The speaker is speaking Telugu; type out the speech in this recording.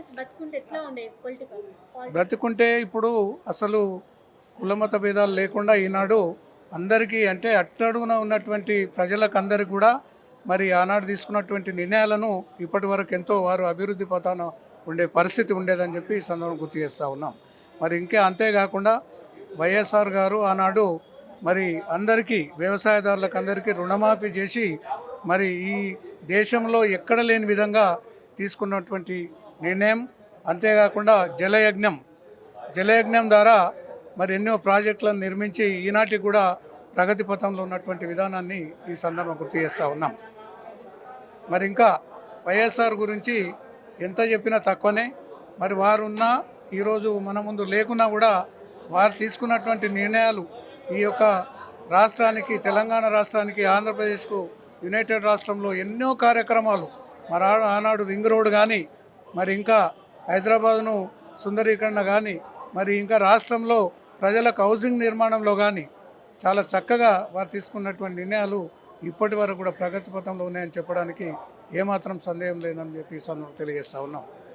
కాంగ్రెస్ బతుకుంటే ఎట్లా ఉండే పొలిటికల్ బ్రతుకుంటే ఇప్పుడు అసలు కులమత భేదాలు లేకుండా ఈనాడు అందరికీ అంటే అట్టడుగున ఉన్నటువంటి ప్రజలకు అందరికీ కూడా మరి ఆనాడు తీసుకున్నటువంటి నిర్ణయాలను ఇప్పటి వరకు ఎంతో వారు అభివృద్ధి పథాన ఉండే పరిస్థితి ఉండేదని చెప్పి ఈ సందర్భం గుర్తు చేస్తూ ఉన్నాం. మరి ఇంకా అంతేకాకుండా వైఎస్ఆర్ గారు ఆనాడు మరి అందరికీ వ్యవసాయదారులకు అందరికీ రుణమాఫీ చేసి మరి ఈ దేశంలో ఎక్కడ లేని విధంగా తీసుకున్నటువంటి నిర్ణయం. అంతేకాకుండా జలయజ్ఞం ద్వారా మరి ఎన్నో ప్రాజెక్టులను నిర్మించి ఈనాటికి కూడా ప్రగతి పథంలో ఉన్నటువంటి విధానాన్ని ఈ సందర్భం గుర్తు చేస్తూ ఉన్నాం. మరి ఇంకా వైఎస్ఆర్ గురించి ఎంత చెప్పినా తక్కువనే. మరి వారున్నా ఈరోజు మన ముందు లేకున్నా కూడా వారు తీసుకున్నటువంటి నిర్ణయాలు ఈ యొక్క రాష్ట్రానికి, తెలంగాణ రాష్ట్రానికి, ఆంధ్రప్రదేశ్కు, యునైటెడ్ రాష్ట్రంలో ఎన్నో కార్యక్రమాలు మరి ఆనాడు రింగ్ రోడ్ కానీ మరి ఇంకా హైదరాబాద్ను సుందరీకరణ కానీ మరి ఇంకా రాష్ట్రంలో ప్రజలకు హౌసింగ్ నిర్మాణంలో కానీ చాలా చక్కగా వారు తీసుకున్నటువంటి నిర్ణయాలు ఇప్పటి వరకు కూడా ప్రగతి పథంలో ఉన్నాయని చెప్పడానికి ఏమాత్రం సందేహం లేదని చెప్పి ఈ సందర్భంగా తెలియజేస్తూ ఉన్నాం.